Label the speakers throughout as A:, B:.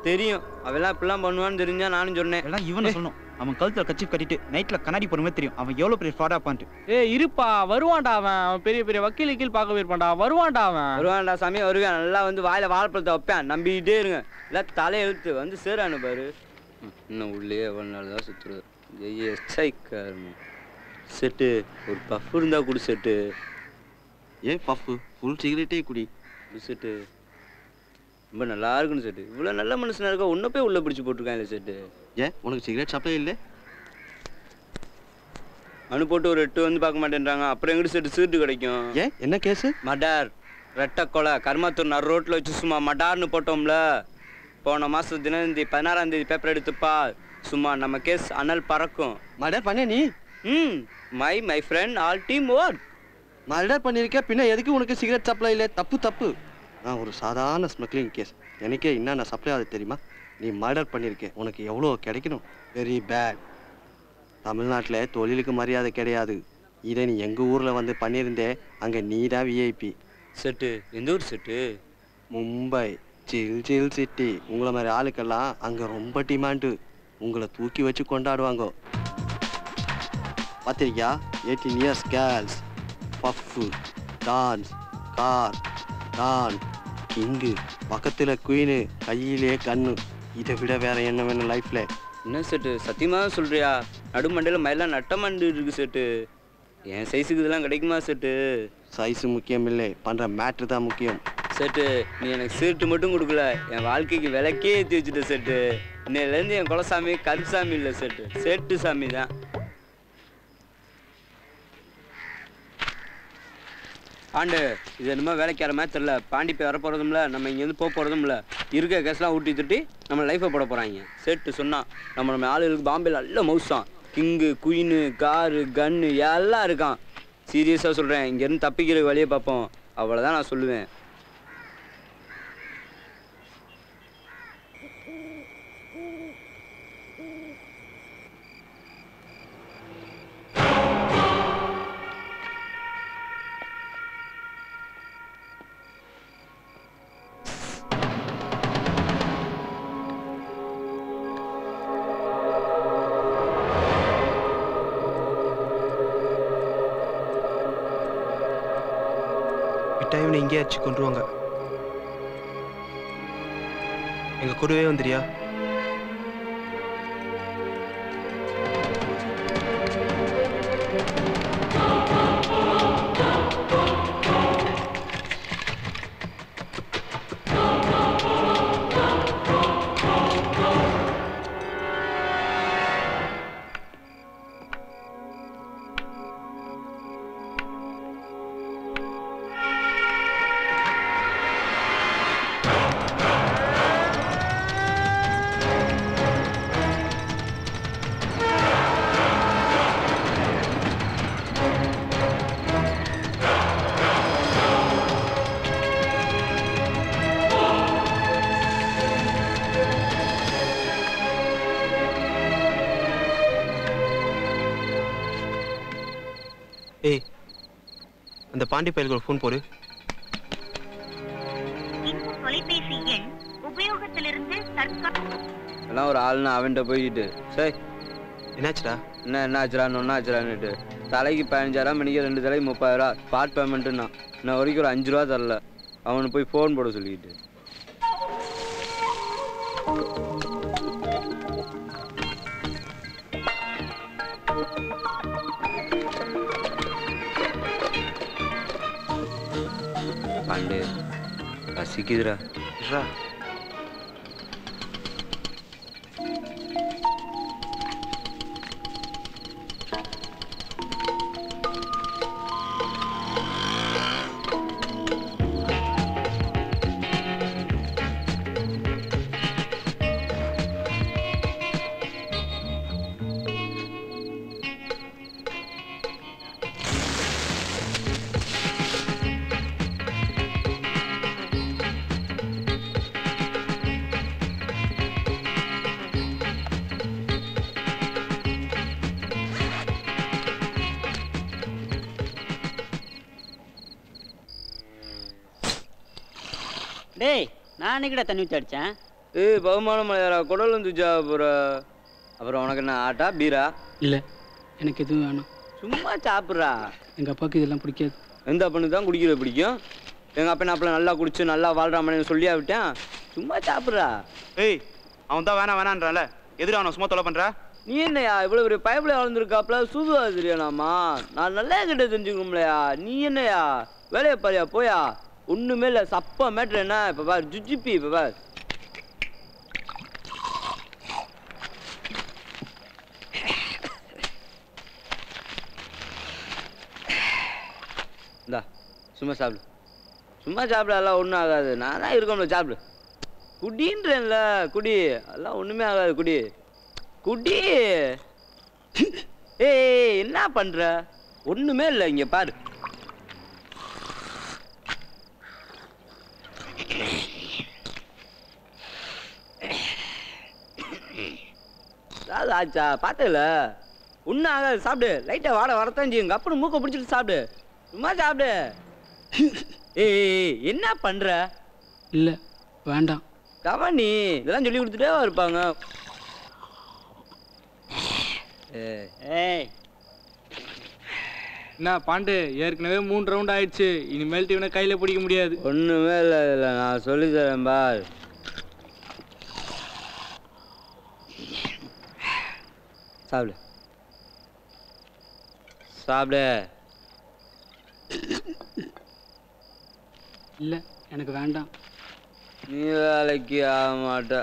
A: தெரியும் அவெல்லாம் இப்படிலாம் பண்ணுவான்னு தெரிஞ்சா நானும் சொன்னேன்.
B: எல்லாம் இவனை சொல்லணும். அவன் கழுத்துல கட்சி கட்டிட்டு நைட்ல கண்ணாடி போடுமே தெரியும் அவன் எவ்வளவு பெரிய ஃப்ராடா பான்ட்டு.
C: இருப்பா வருவான்டா அவன் பெரிய பெரிய வக்கீல் பார்க்க போயிருப்பான்டா. வருவான்டா அவன்.
A: வருவான்டா சாமி வருவான். நல்லா வந்து வாயில வாழைப்பழத்தை வைப்பேன். நம்பிக்கிட்டே இருங்க. இல்லை தலை எழுத்து வந்து சேரானு பாரு. இன்னும் உள்ளே எவ்வளோ நாள் தான் சுற்றுறது. செட்டு ஒரு பஃப் இருந்தா குடி செட்டு.
D: ஏன் பஃப் ஃபுல் சிகரெட்டே குடி.
A: குடி செட்டு ரொம்ப நல்லா இருக்குன்னு செட்டு. இவ்வளோ நல்ல மனுஷனா இருக்கா ஒன்றை போய் உள்ள பிடிச்சி போட்டிருக்கான் இல்லை செட்டு.
D: ஏன் உனக்கு சிகரெட் சாப்பிட்டே இல்லை?
A: அனு போட்டு ஒரு 8 வந்து பார்க்க மாட்டேன்றாங்க. அப்புறம் எங்கிட்ட செட்டு சீட்டு கிடைக்கும்.
D: ஏன் என்ன கேஸு?
A: மடார் ரெட்டை கொலை கருமாத்தூர் நடு ரோட்டில் வச்சு சும்மா மடார்னு போட்டோம்ல. போன மாதம் தினந்தி 16ஆம் தேதி பேப்பர் எடுத்துப்பா. சும்மா நம்ம கேஸ் அனல் பறக்கும்.
D: மர்டர் பண்ண நீ?
A: My friend all team work.
D: Murder பண்ணியிருக்க பின்ன எதுக்கு உனக்கு சிகரெட் சப்ளை இல்லை? தப்பு. நான் ஒரு சாதாரண ஸ்மக்லிங் கேஸ். எனக்கே என்னென்ன சப்ளை ஆகுது தெரியுமா? நீ மர்டர் பண்ணியிருக்கேன். உனக்கு எவ்வளோ கிடைக்கணும்? Very bad. தமிழ்நாட்டில் தொழிலுக்கு மரியாதை கிடையாது. இதை நீ எங்கள் ஊரில் வந்து பண்ணியிருந்தே அங்கே நீ தான் விஐபி.
A: செட்டு எந்த ஊர் செட்டு?
D: மும்பை சில் சிட்டி. உங்களை மாதிரி ஆளுக்கெல்லாம் அங்கே ரொம்ப டிமாண்டு. உங்களை தூக்கி வச்சு கொண்டாடுவாங்க. பார்த்திருக்கியா? 18 years girls, pub, dance, car, don, king, பக்கத்தில் குயினு, கையிலே கண்ணு. இதை விட வேற என்ன வேணும் லைஃப்ல?
A: என்ன செட்டு சத்தியமாக சொல்றியா? நடுமண்டையில் மயிலாம் நட்டமண்டு இருக்கு செட்டு. என் சைஸுக்கு இதெல்லாம் கிடைக்குமா செட்டு?
D: சைஸு முக்கியம் இல்லை, பண்ணுற மேட்ரு தான் முக்கியம்.
A: செட்டு நீ எனக்கு சீட்டு மட்டும் கொடுக்கல, என் வாழ்க்கைக்கு விளக்கே ஏற்றி வச்சுட்ட செட்டு. இன்னையிலேருந்து என் குலசாமி கருசாமி இல்லை செட்டு, செட்டு சாமி தான். ஆண்டு இது என்னமோ வேலைக்கார மாதிரி தெரியல. பாண்டி போய் வர போகிறதும்ல, நம்ம இங்கேருந்து போக போகிறதும்ல. இருக்க கேஸ்லாம் ஊட்டி திட்டி நம்ம லைஃப்பை போட போகிறாங்க. செட்டு சொன்னான் நம்ம ஆளுகளுக்கு பாம்பேல நல்ல மவுசான். கிங்கு, குயினு, காரு, கன்னு எல்லாம் இருக்கான். சீரியஸாக சொல்கிறேன். இங்கேருந்து தப்பிக்கிற வழியை பார்ப்போம். அவ்வளோதான் நான் சொல்லுவேன்.
B: டைம்ல இங்கே அடிச்சு கொண்டுருவாங்க. எங்க கூடவே வந்துறியா? ஏய் அந்த பாண்டி பயலுக்கு ஃபோன் போடு.
E: இந்த தொலைபேசி எண் உபயோகத்திலிருந்து
A: எல்லாம் ஒரு ஆள்னா அவன்கிட்ட போய்கிட்டு சரி
B: என்னாச்சுடா?
A: என்ன ஆச்சுடான்னுட்டு தலைக்கு 15,000, மணிக்கு 2 தலைக்கு 30,000 ஸ்பாட் பேமெண்ட்டுன்னா நான் வரைக்கும் ஒரு 5 ரூபா தரல. அவனுக்கு போய் ஃபோன் போட சொல்லிக்கிட்டு பாண்டே பசிக்குதுடா.
F: டேய் நான் அன்னைக்கிட்ட தண்ணி ஊற்றி அடித்தேன்.
A: ஏய் பகுமான மலையாரா குடல் வந்துச்சா அப்புறம் உனக்கு என்ன ஆட்டா பீரா?
F: இல்லை, எனக்கு எதுவும் வேணாம்.
A: சும்மா சாப்பிட்றா.
F: எங்கள் அப்பாவுக்கு இதெல்லாம் பிடிக்காது.
A: எந்த அப்பனுக்கு தான் குடிக்கிறது பிடிக்கும்? எங்கள் அப்பா அப்பல நல்லா குடிச்சு நல்லா வாழ்றாமன்னு சொல்லியா விட்டேன். சும்மா சாப்பிட்றா.
B: ஏய் அவன் தான் வேணான்றான்ல, எதிர அவனை சும்மா தொலை பண்ற?
A: நீ என்னையா இவ்வளோ பெரிய பைப்பில் வளர்ந்துருக்காப்புல சூதுவா தெரியானாமா? நான் நல்லா கிட்ட தெரிஞ்சுக்கணும்லையா? நீ என்னையா வேலையை பாரியா போயா? ஒன்றுமே இல்லை, சப்பா மேட்ரு என்ன இப்போ பார் ஜுஜிப்பி இப்போ பார். இந்தா சும்மா சாப்பிடு, சும்மா சாப்பிட, எல்லாம் ஒன்றும் ஆகாது. நான் தான் இருக்கோம்ல, சாப்பிடு. குடின்றேன்ல, குடி, அதெல்லாம் ஒன்றுமே ஆகாது, குடி குடி. ஏய் என்ன பண்ற? ஒண்ணுமே இல்லை, இங்க பாரு. ஆச்சா பார்த்தல, ஒன்றும் ஆகாது, சாப்பிடு. லைட்டா வாட வரத்தான் செய்யுங்க, அப்புறம் மூக்க பிடிச்சிட்டு சாப்பிடு, சும்மா சாப்பிடு. ஏய் என்ன பண்ற?
F: இல்லை வேண்டாம்.
A: கவனி இதெல்லாம் சொல்லி கொடுத்துட்டே இருப்பாங்க.
C: என்ன பாண்டு, ஏற்கனவே 3 ரவுண்ட் ஆயிடுச்சு. இனிமேல் இவனை கையில பிடிக்க முடியாது.
A: ஒண்ணுமே இல்லை, இல்லை நான் சொல்லி தரேன் பார். சாப்பிடு சாப்பிடு.
F: இல்லை எனக்கு வேண்டாம்.
A: நீ வேலைக்கு ஆக மாட்ட.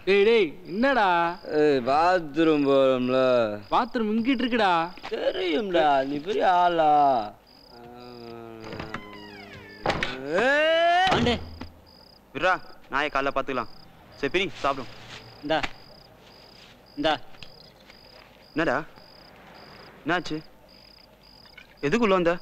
C: டேய் டேய் என்னடா?
A: பாத்ரூம் போறோம்ல.
C: பாத்ரூம் இங்கிட்டு இருக்குடா.
A: தெரியும்டா, நீ பெரிய ஆளா.
B: பாண்டே விட்றா, நாயை காலைல பார்த்துக்கலாம். சரி பிரி சாப்பிடும்.
G: இந்தா இந்தா.
B: என்னடா என்னாச்சு? எதுக்குள்ள வந்த?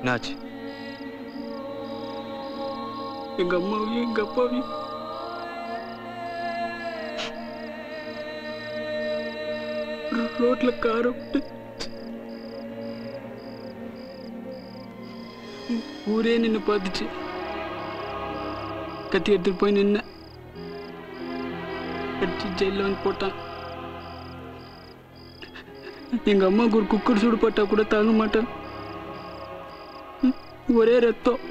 B: என்னாச்சு?
F: எங்க அம்மாவையும் எங்க அப்பாவையும் ரோட்ல காரை விட்டு ஊரே நின்று பார்த்துச்சு. கத்தி எடுத்துட்டு போய் நின்ன அடிச்சு ஜெயில வந்து போட்டான். எங்க அம்மாவுக்கு ஒரு குக்கர் சூடு போட்டா கூட தாங்க மாட்டேன். ஒரே ரத்தம்.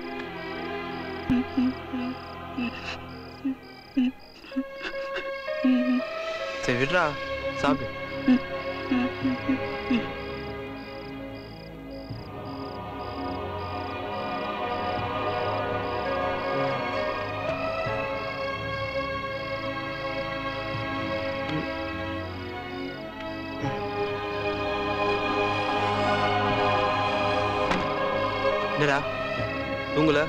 B: சரி விட்றா, சாப்பிடு. என்னடா தூங்கல?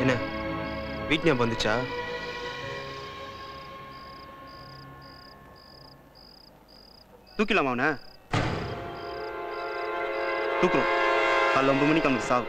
B: என்ன வீட்டு ஞாபகம் வந்துச்சா? தூக்கிடலாமா அவனை? தூக்குறோம். காலைல 9 மணிக்கு அவனுக்கு சாவு.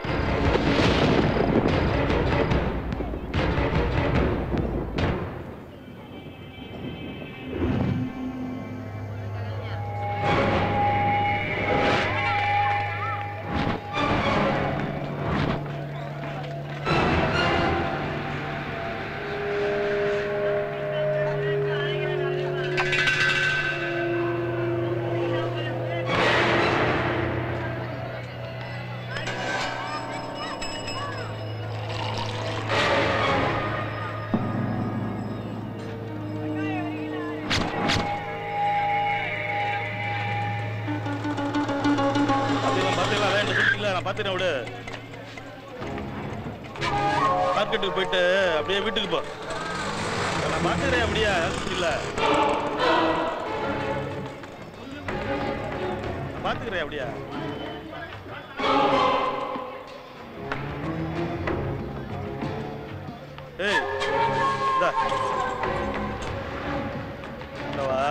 H: விடு. மார்க்கெட்டுக்கு போயிட்டு அப்படியே வீட்டுக்கு போ. நான் பார்த்துக்கிறேன். அப்படியா இல்ல பார்த்துக்கிறேன். அப்படியா ஏய் இந்தா வா.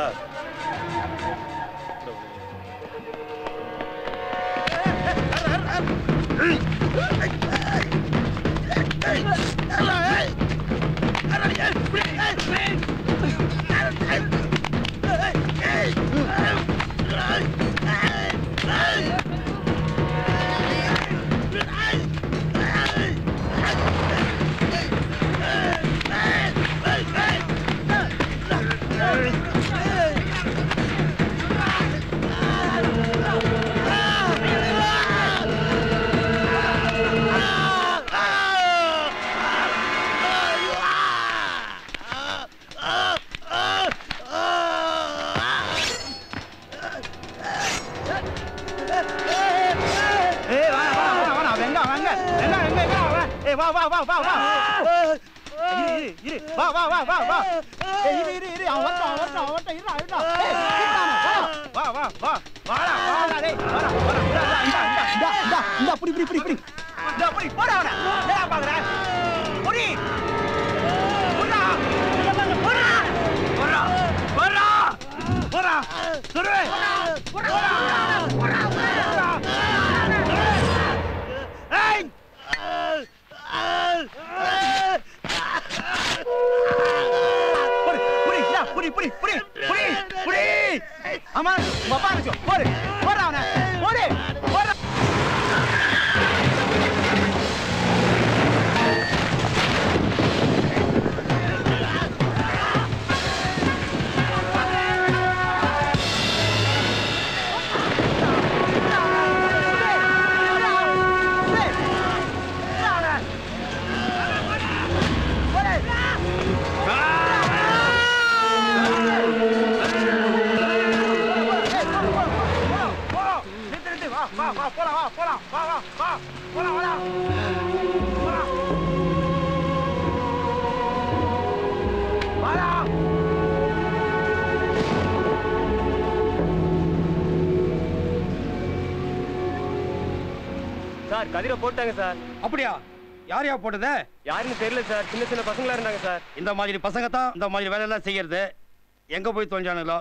B: வா வா வா வா வா இரு அவன் வரட்டும் இருடா ஏய் வா வா வா வாடா டேய் வாடா இந்த புடி இந்த புடி போடா அவன என்னடா பாக்குற புடி போடா சுருவே ஏய் புடி ஆமா பாப்பா நிச்சோ போடு போடா அவன போடு போடா
I: சார் கதிரை போட்டாங்க சார்.
H: அப்படியா? யார் போட்டது?
I: யாருன்னு தெரியல சார். சின்ன சின்ன பசங்களா இருந்தாங்க சார்.
H: இந்த மாதிரி பசங்க தான் இந்த மாதிரி வேலையெல்லாம் செய்யறது. எங்க போய் தொலைஞ்சானுங்களோ?